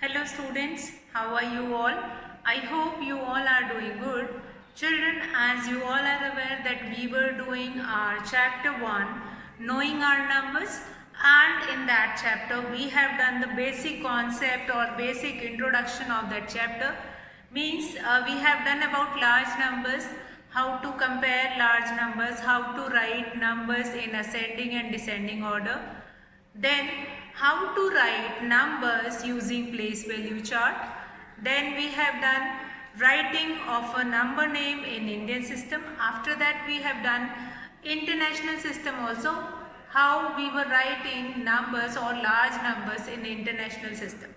Hello students, how are you all? I hope you all are doing good. Children, as you all are aware that we were doing our chapter 1, knowing our numbers, and in that chapter we have done the basic concept or basic introduction of that chapter. Means we have done about large numbers, how to compare large numbers, how to write numbers in ascending and descending order. Then how to write numbers using place value chart. Then we have done writing of a number name in Indian system. After that we have done international system also, how we were writing numbers or large numbers in international system.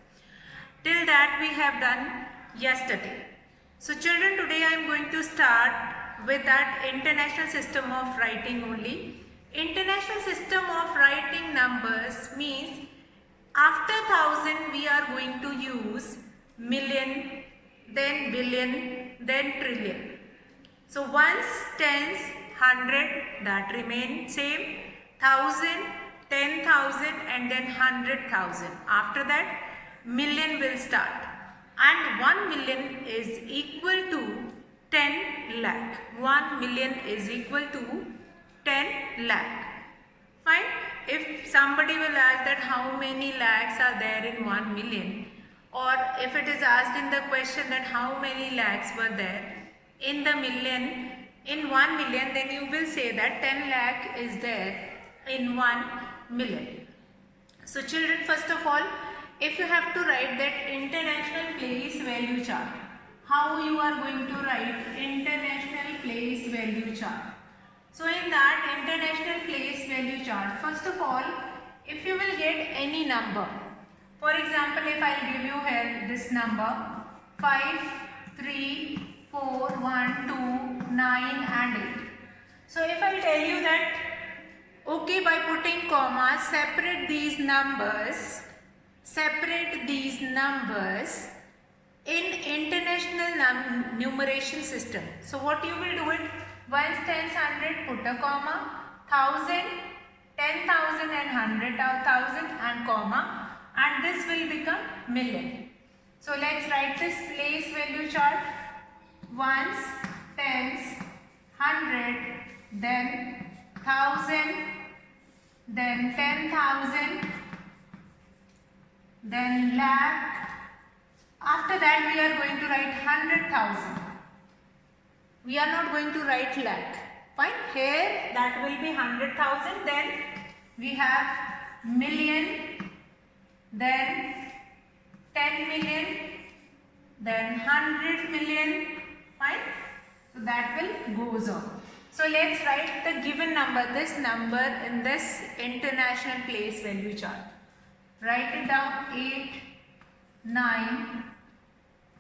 Till that we have done yesterday. So children, today I am going to start with that international system of writing only. International system of writing numbers means after 1000 we are going to use million, then billion, then trillion. So ones, tens, hundred, that remain same, thousand, 10,000 and then 100,000. After that million will start, and 1 million is equal to 10 lakh. 1 million is equal to 10 lakh. Fine. If somebody will ask that how many lakhs are there in 1 million, or if it is asked in the question that how many lakhs were there in the million, in 1 million, then you will say that 10 lakh is there in 1 million. So children, first of all, if you have to write that international place value chart, how you are going to write international place value chart? So in that international place value chart, first of all, if you will get any number, for example, if I will give you here this number 5, 3, 4, 1, 2, 9 and 8. So if I tell you that, okay, by putting commas, separate these numbers in international numeration system. So what you will do it, ones, tens, hundred, put a comma, 1000, 10,000 and 100,000 and comma, and this will become million. So let's write this place value chart. Ones, tens, hundred, then 1000, then 10,000, then lakh. After that we are going to write 100,000. We are not going to write lakh. Fine. Here that will be 100,000. Then we have million, then 10 million, then 100 million. Fine. So that will goes on. So let's write the given number, this number in this international place value chart. Write it down. 8, 9,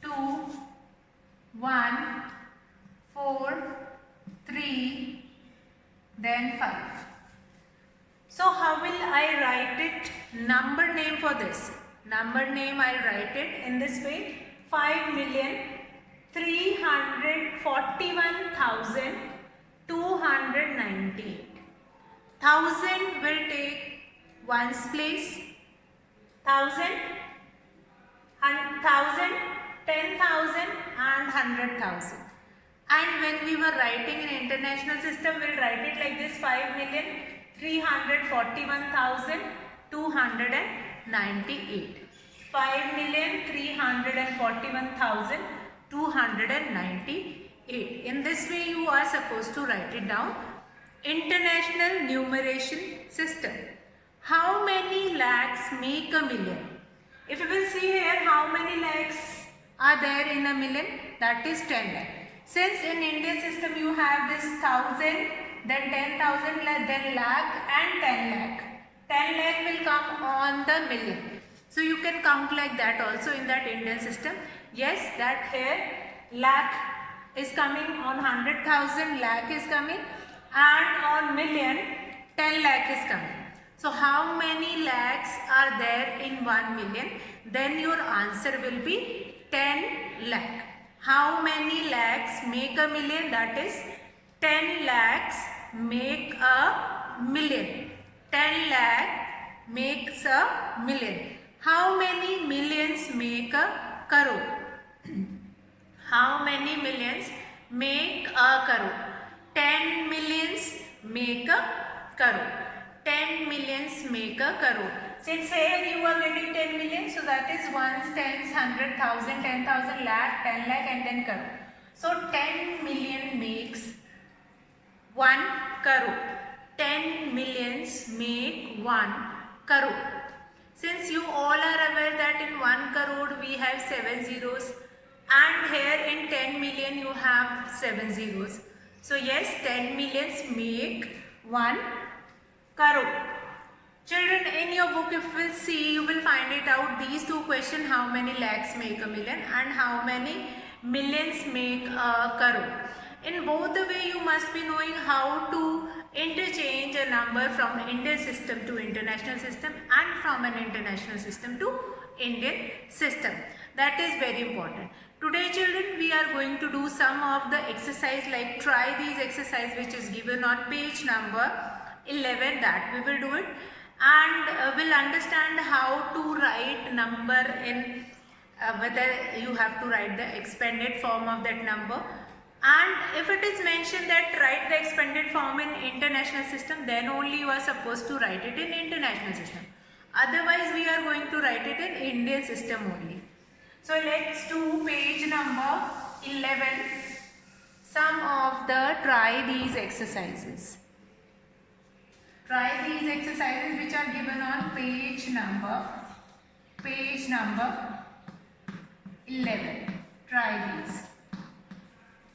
2, 1, 4, 3, then 5. So how will I write it? Number name for this. Number name I will write it in this way. 5,341,298. 1000 will take ones place. 1000, 1000, 10,000 and 100,000. And when we were writing in international system, we will write it like this: 5,341,298. 5,341,298. In this way you are supposed to write it down. International numeration system. How many lakhs make a million? If you will see here, how many lakhs are there in a million? That is 10 lakh. Since in Indian system you have this 1000, then 10,000, then lakh and 10 lakh. 10 lakh will come on the million. So you can count like that also in that Indian system. Yes, that here lakh is coming on 100,000, lakh is coming, and on million 10 lakh is coming. So how many lakhs are there in 1 million? Then your answer will be 10 lakh. How many lakhs make a million? That is 10 lakhs make a million. 10 lakh makes a million. How many millions millions make a crore? How many millions make a crore? 10 millions make a crore. 10 millions make a crore. Since here you are getting 10 million, so that is ones, tens, 100,000, 10,000, lakh, 10 lakh and then crore. So 10 million makes 1 crore. 10 millions make 1 crore. Since you all are aware that in 1 crore we have 7 zeros and here in 10 million you have 7 zeros. So yes, 10 millions make 1 crore. Children, in your book if you will see, you will find it out these two questions, how many lakhs make a million and how many millions make a crore. In both the way you must be knowing how to interchange a number from Indian system to international system and from an international system to Indian system. That is very important. Today children, we are going to do some of the exercise, like try these exercise which is given on page number 11, that we will do it, and will understand how to write number in whether you have to write the expanded form of that number, and if it is mentioned that write the expanded form in international system, then only you are supposed to write it in international system. Otherwise we are going to write it in Indian system only. So let's do page number 11, some of the try these exercises. Try these exercises which are given on page number 11. Try these.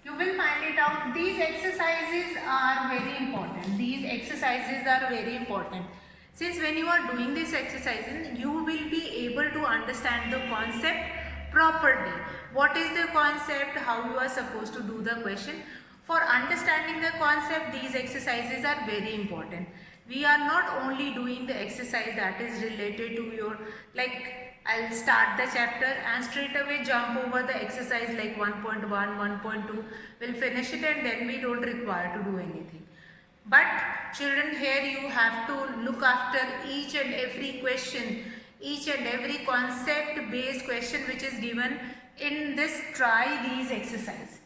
You will find it out. These exercises are very important. These exercises are very important. Since when you are doing this exercise, you will be able to understand the concept properly. What is the concept? How you are supposed to do the question? For understanding the concept, these exercises are very important. We are not only doing the exercise that is related to your, like I'll start the chapter and straight away jump over the exercise like 1.1, 1.2, we'll finish it and then we don't require to do anything. But children, here you have to look after each and every question, each and every concept based question which is given in this try these exercise.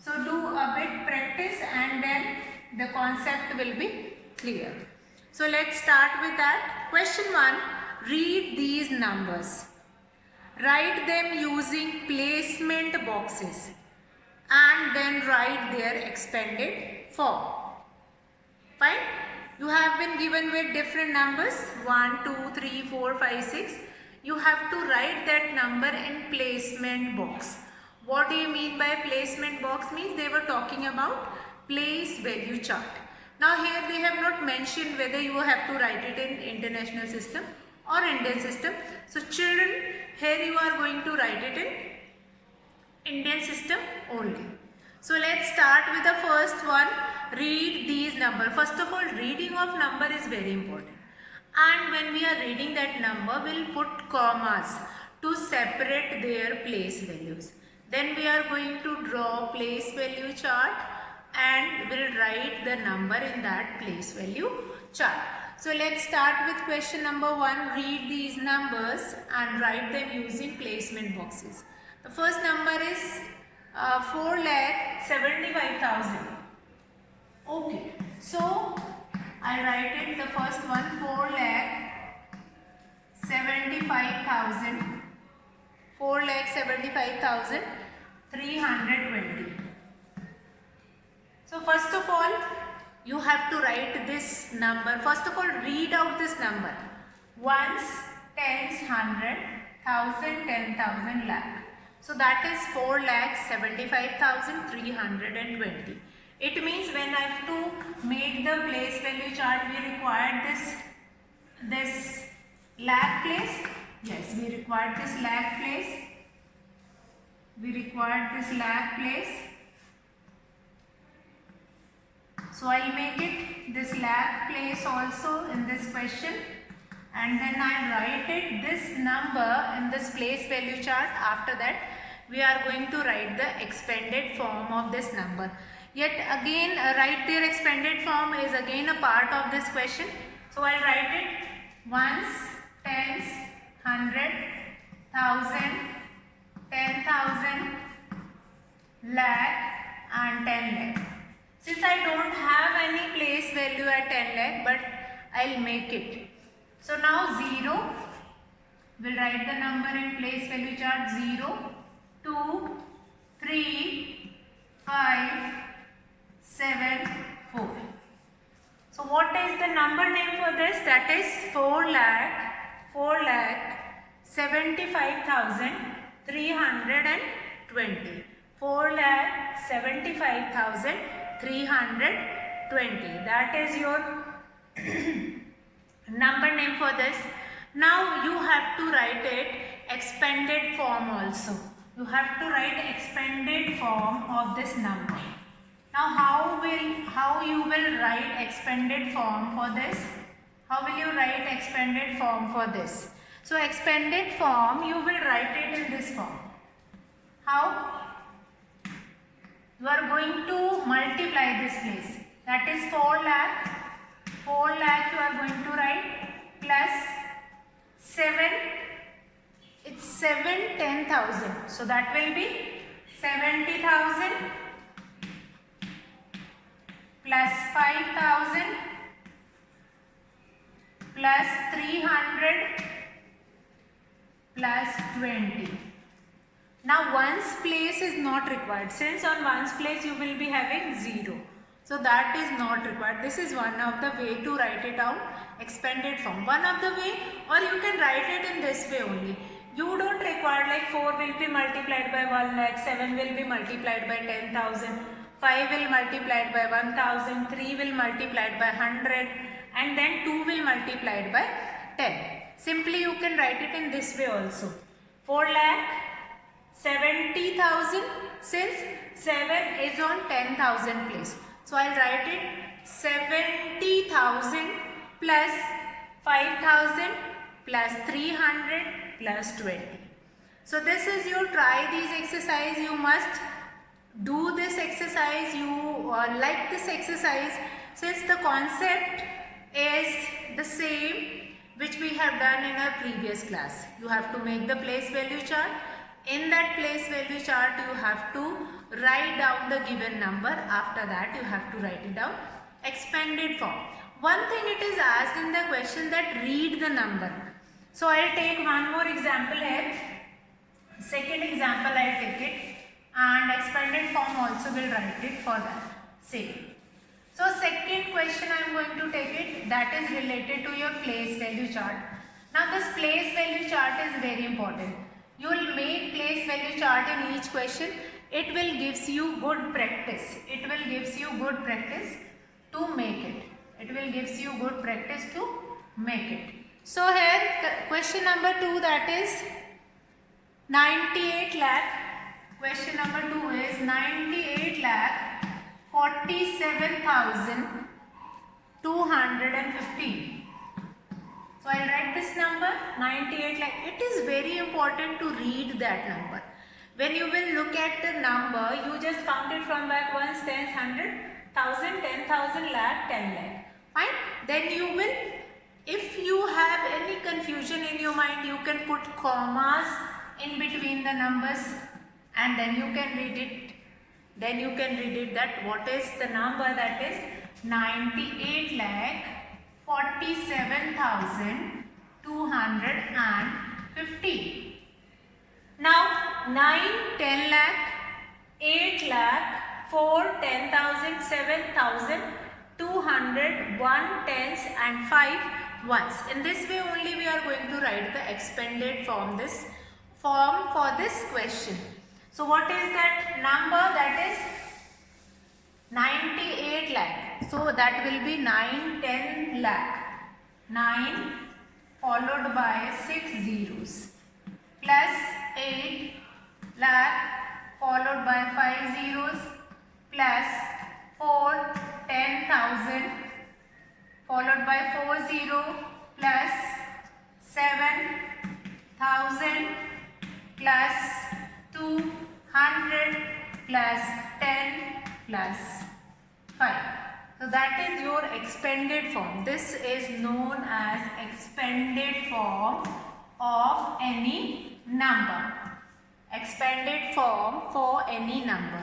So do a bit practice and then the concept will be clear. So let's start with that. Question 1, read these numbers. Write them using placement boxes and then write their expanded form. Fine? You have been given with different numbers 1, 2, 3, 4, 5, 6. You have to write that number in placement box. What do you mean by placement box? Means they were talking about place value chart. Now here they have not mentioned whether you have to write it in international system or Indian system. So children, here you are going to write it in Indian system only. So let's start with the first one. Read these numbers. First of all, reading of number is very important. And when we are reading that number, we'll put commas to separate their place values. Then we are going to draw place value chart and we'll write the number in that place value chart. So let's start with question number 1. Read these numbers and write them using placement boxes. The first number is 4,75,000. Okay, so I write it the first one 4,75,000. 4,75,320. So first of all, you have to write this number. First of all, read out this number. Ones, tens, 100, 1,000, 10,000, lakh. So that is 4,75,320. It means when I have to make the place value chart, we required this lakh place. Yes, we required this lakh place. So I'll make it this lakh place also in this question, and then I'll write it this number in this place value chart. After that we are going to write the expanded form of this number. Yet again write their expanded form is again a part of this question. So I'll write it ones, tens, 100, thousand, 10,000, lakh and 10 lakh. Since I don't have any place value at 10 lakh, but I'll make it. So now 0, we'll write the number in place value chart. 0, 2, 3, 5, 7, 4. So what is the number name for this? That is 4,75,320. 4,75,320. That is your number name for this. Now you have to write it expanded form also. You have to write expanded form of this number. Now how you will write expanded form for this? How will you write expanded form for this? So expanded form, you will write it in this form. How? You are going to multiply this place. That is 4 lakh. 4 lakh you are going to write plus 7. It's 7, 10,000. So that will be 70,000 plus 5,000 plus 300 plus 20. Now ones place is not required, since on ones place you will be having 0. So that is not required. This is one of the way to write it out, expanded form. One of the way, or you can write it in this way only. You don't require like 4 will be multiplied by 1 lakh, 7 will be multiplied by 10,000, 5 will multiplied by 1,000, 3 will multiplied by 100 and then 2 will multiplied by 10. Simply you can write it in this way also. 4,70,000, since 7 is on 10,000 place. So I will write it 70,000 plus 5,000 plus 300 plus 20. So this is you try these exercise. You must do this exercise. You like this exercise, since the concept is the same which we have done in our previous class. You have to make the place value chart. In that place value chart you have to write down the given number. After that you have to write it down expanded form. One thing it is asked in the question that read the number. So I will take one more example here. Second example I will take it, and expanded form also will write it for that same. So second question I am going to take it, that is related to your place value chart. Now this place value chart is very important. You will make place value chart in each question. It will gives you good practice. It will gives you good practice to make it. It will gives you good practice to make it. So here question number 2, that is 98 lakh. Question number 2 is 98 lakh 47,215. So I will write this number 98 lakh. It is very important to read that number. When you will look at the number, you just count it from back ones, tens, 100, 1,000, 10,000, lakh, 10 lakh. Fine. Then you will, if you have any confusion in your mind, you can put commas in between the numbers and then you can read it. Then you can read it that what is the number, that is 98 lakh 47,250. Now 9, 10 lakh, 8 lakh, 4, 10,000, 7,000, 200, 1 tens and 5 ones. In this way only we are going to write the expanded form, this form for this question. So what is that number? That is 98 lakh. So that will be 9, 10 lakh. 9 followed by 6 zeros plus 8 lakh followed by 5 zeros plus 4, 10,000 followed by 4 0 plus 7,000 plus 200 plus 10 plus 5. So that is your expanded form. This is known as expanded form of any number. Expanded form for any number.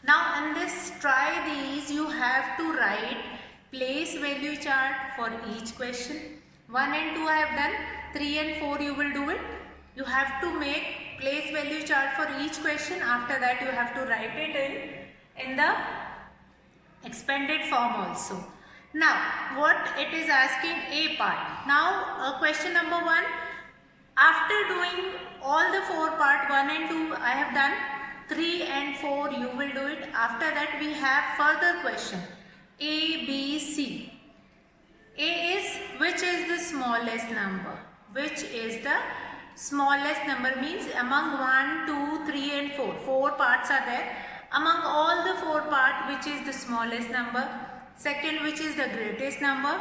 Now in this try these, you have to write place value chart for each question. 1 and 2 I have done, 3 and 4 you will do it. You have to make place value chart for each question. After that you have to write it in the expanded form also. Now what it is asking, A part. Now question number 1, after doing all the 4 part 1 and 2 I have done, 3 and 4 you will do it. After that we have further question A, B, C. A is, which is the smallest number? Which is the smallest number means among 1, 2, 3 and 4. 4 parts are there. Among all the 4 parts, which is the smallest number? Second, which is the greatest number?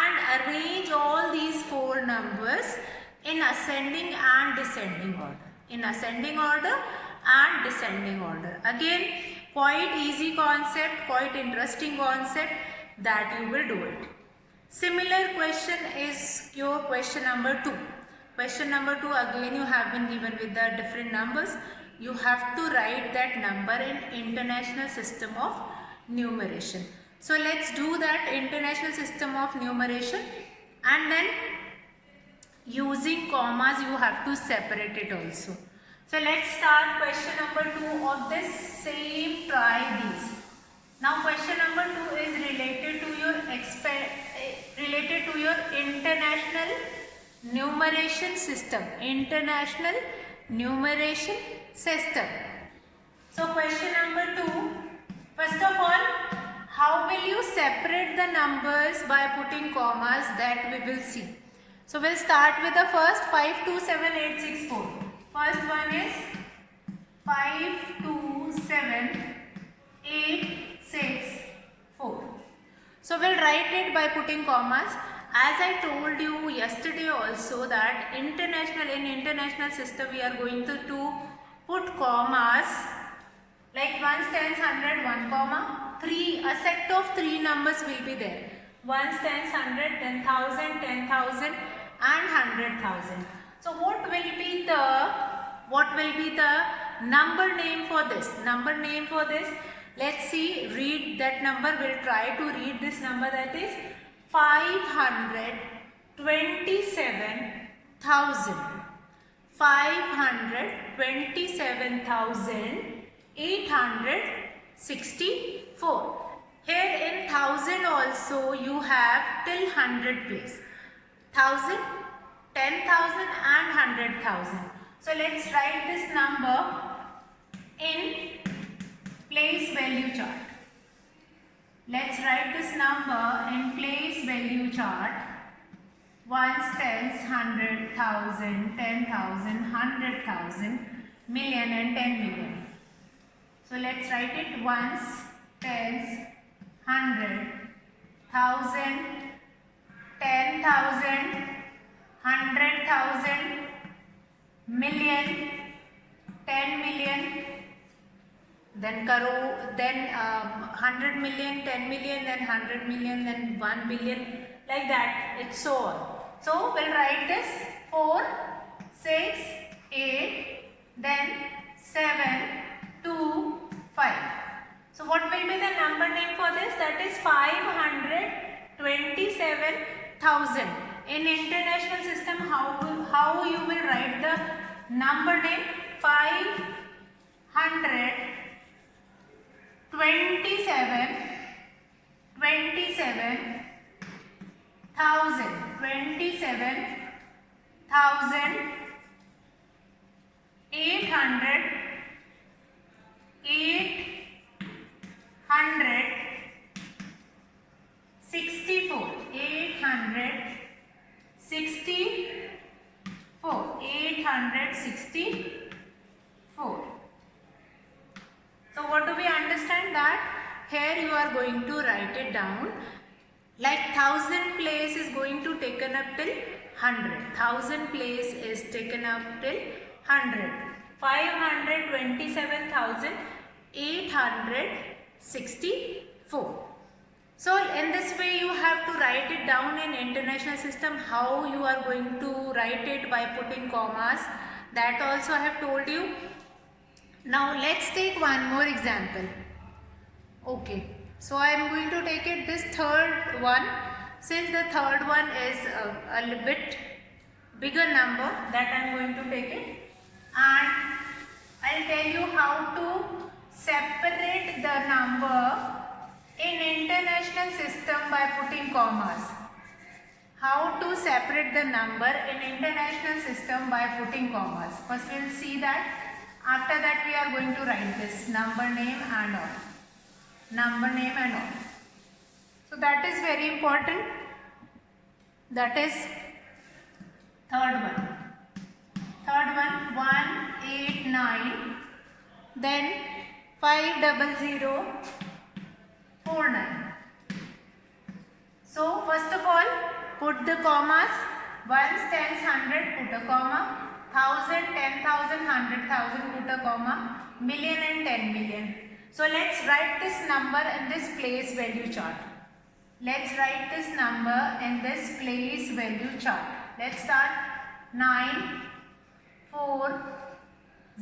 And arrange all these 4 numbers in ascending and descending order. In ascending order and descending order. Again, quite easy concept, quite interesting concept that you will do it. Similar question is your question number 2. Question number 2, again you have been given with the different numbers. You have to write that number in International System of Numeration. So let's do that International System of Numeration, and then using commas you have to separate it also. So let's start question number 2 of this same try these. Now question number 2 is related to your International Numeration System. International Numeration System. So question number 2, first of all, how will you separate the numbers by putting commas, that we will see. So we'll start with the first 5, 2, 7, 8, 6, 4. First one is 5, 2, 7, 8, 6, 4. So we'll write it by putting commas. As I told you yesterday also that in international system we are going to put commas like 1s, 10s, 100, 1 comma, 3, a set of 3 numbers will be there. 1s, 10s, 100, 10,000, 10,000 and 100,000. So what will be the number name for this? Number name for this, let's see, read that number. We'll try to read this number, that is 527,000. 527,864. Here in 1000 also you have till 100 place. 1000, 10,000 and 100,000. So let's write this number in place value chart. Let's write this number in place value chart. 1s, 10s, 100,000, 10,000, 100,000, million and 10 million. So let's write it 1s, 10s, 100,000, 10,000, 100,000, million, 10 million, then 100 million, 10 million, then 100 million, then 1 billion, like that, it's so on. So we'll write this 4, 6, 8, then 7, 2, 5. So what will be the number name for this? That is 527,000. In international system, how you will write the number name? 864. So what do we understand? That here you are going to write it down like 1000 place is going to taken up till 100. 1000 place is taken up till 100. 527,864. So in this way you have to write it down in international system. How you are going to write it? By putting commas. That also I have told you. Now let's take one more example. Okay, so I am going to take it this third one. Since the third one is a little bit bigger number, that I am going to take it, and I'll tell you how to separate the number in international system by putting commas. How to separate the number in international system by putting commas. First we'll see that. After that we are going to write this number name and all. Number name and all. So that is very important. That is third one. Third one 189, then 50049. So first of all, put the commas. Ones, tens, hundred, put a comma. Thousand, 10,000, 100,000, put a comma. Million and 10 million. So let's write this number in this place value chart. Let's write this number in this place value chart. Let's start 9, 4,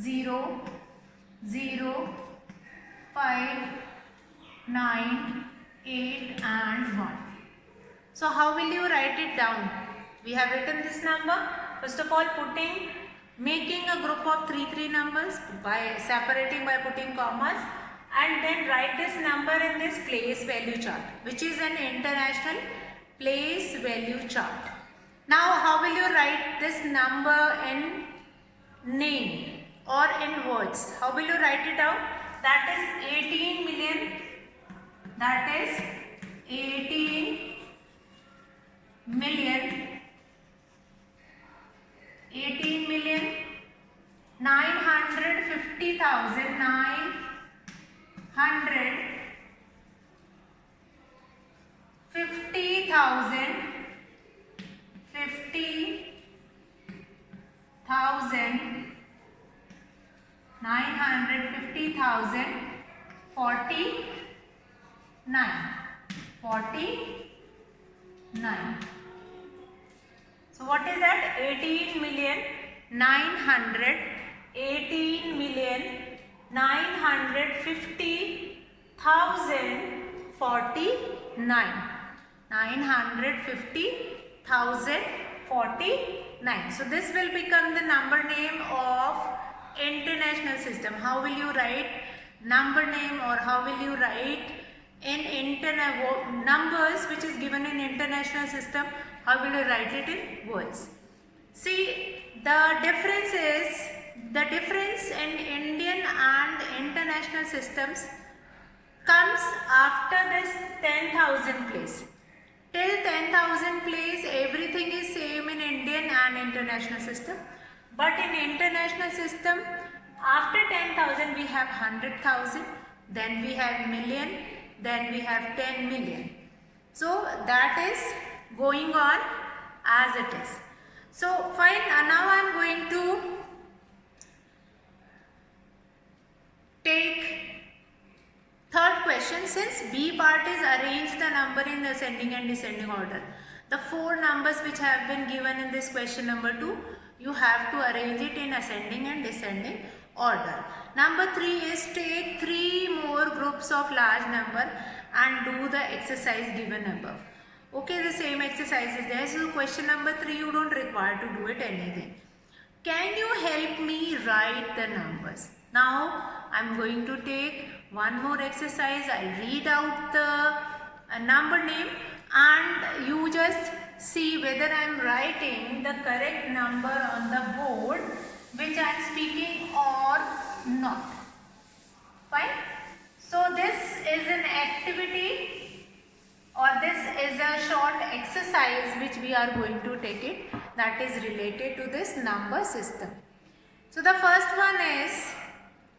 0, 0, 5, 9, 8 and 1. So how will you write it down? We have written this number. First of all, making a group of 3 numbers by separating by putting commas, and then write this number in this place value chart, which is an international place value chart. Now how will you write this number in name or in words? How will you write it out? That is 18 million. That is 18 million. 18 million 950,000 950,000 950,000 49. So what is that? 18 million 950,049. 950,049. So this will become the number name of international system. How will you write number name, or how will you write in numbers which is given in international system? How will you write it in words? See, the difference in Indian and international systems comes after this 10,000 place. Till 10,000 place, everything is same in Indian and international system. But in international system, after 10,000 we have 100,000, then we have million, then we have 10 million. So that is going on as it is. So fine, now I am going to take third question. Since B part is arrange the number in ascending and descending order. The 4 numbers which have been given in this question number 2, you have to arrange it in ascending and descending order. Number 3 is take 3 more groups of large number and do the exercise given above. Okay, the same exercise is there. So question number 3, you don't require to do it anything. Can you help me write the numbers? Now I am going to take one more exercise. I'll read out the number name and you just see whether I am writing the correct number on the board which I am speaking or not. Fine. So this is an activity, or this is a short exercise which we are going to take it, that is related to this number system. So the first one is,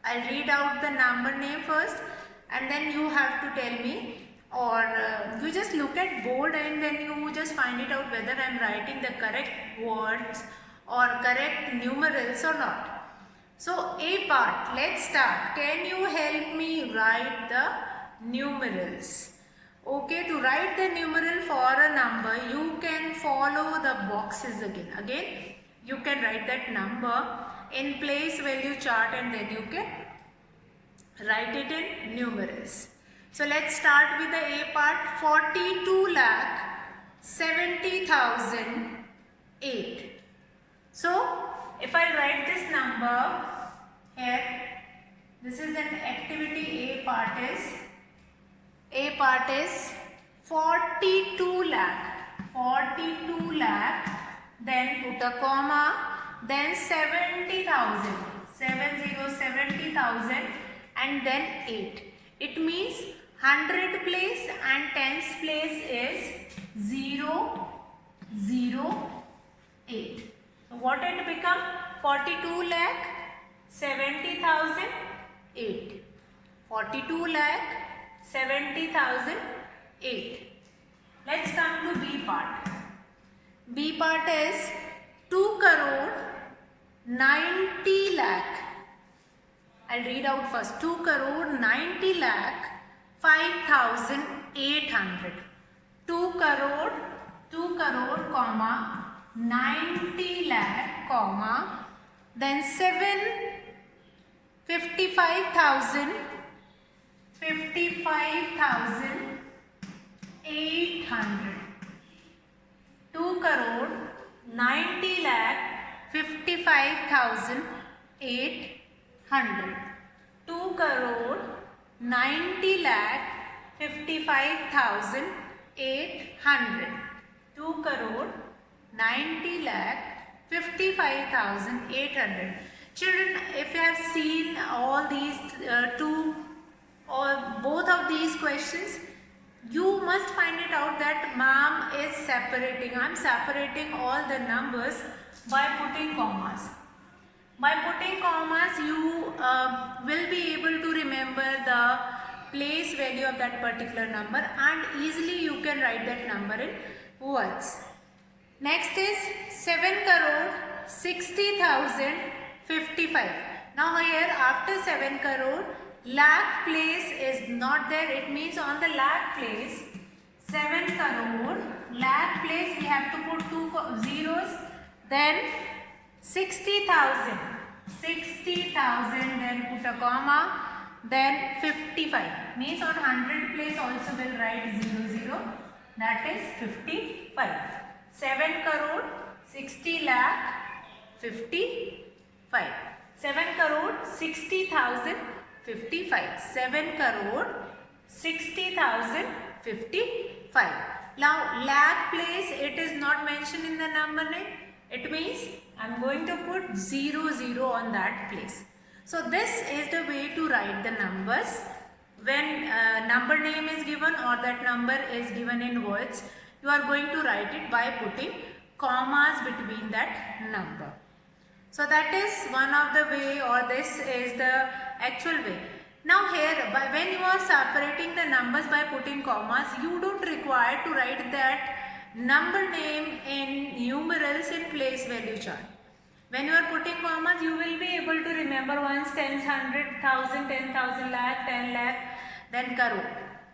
I'll read out the number name first and then you have to tell me, or you just look at board and then you just find it out whether I am writing the correct words or correct numerals or not. So A part, let's start. Can you help me write the numerals? Okay, to write the numeral for a number, you can follow the boxes again. Again, you can write that number in place value chart, and then you can write it in numerals. So let's start with the A part. 42,70,008. So if I write this number here, this is an activity. A part is 42 lakh, then put a comma, then 70,000, 70,000, and then 8. It means 100 place and 10th place is 0, 0, 8. So what it become? 42 lakh 70,000 8. 42 lakh 70,000 8. Let's come to B part. B part is 2 crore 90 lakh. I'll read out first. 2 crore 90 lakh 5,800. 2 crore, comma 90 lakh, comma, then 55,000 800. 2 crore 90 lakh 55,000 800. 2 crore 90 lakh 55,000 800. 2 crore 90 lakh 55,800. Children, if you have seen all these two or both of these questions, you must find it out that mom is separating. I am separating all the numbers by putting commas. By putting commas, you will be able to remember the place value of that particular number, and easily you can write that number in words. Next is 7 crore 60,055. Now here after 7 crore, lakh place is not there. It means on the lakh place, 7 crore, lakh place we have to put 2 zeros, then 60,000, then put a comma, then 55. Means on 100 place also will write 00, that is 55. 7 crore 60 lakh 55. 7 crore 60,000 55. 7 crore 60,000 55. Now lakh place, it is not mentioned in the number name. It means I am going to put 00 on that place. So this is the way to write the numbers when number name is given or that number is given in words. You are going to write it by putting commas between that number. So that is one of the way, or this is the actual way. Now here, when you are separating the numbers by putting commas, you don't require to write that number name in numerals in place value chart. When you are putting commas, you will be able to remember ones, tens, 100,000, 10,000, lakh, 10 lakh, then crore.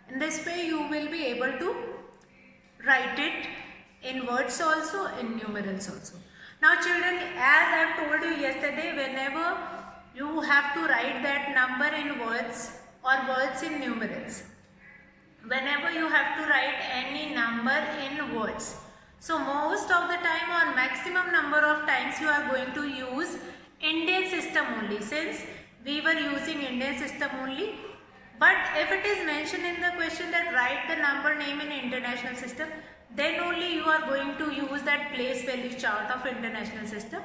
In this way, you will be able to write it in words also, in numerals also. Now children, as I have told you yesterday, whenever you have to write that number in words or words in numerals, whenever you have to write any number in words, so most of the time or maximum number of times you are going to use Indian system only, since we were using Indian system only. But if it is mentioned in the question that write the number name in international system, then only you are going to use that place value chart of international system,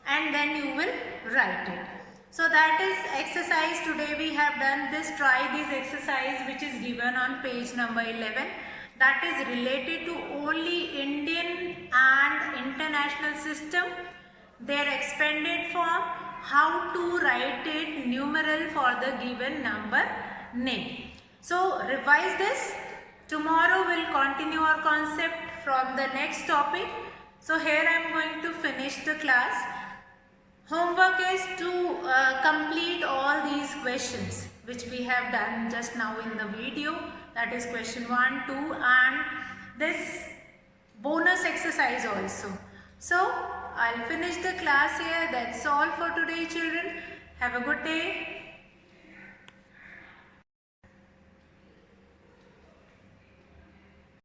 and then you will write it. So that is exercise. Today we have done this. Try this exercise which is given on page number 11. That is related to only Indian and international system, their expanded form, how to write it numeral for the given number name. So revise this. Tomorrow we'll continue our concept from the next topic. So here I am going to finish the class. Homework is to complete all these questions which we have done just now in the video. That is question 1, 2 and this bonus exercise also. So I'll finish the class here. That's all for today, children. Have a good day.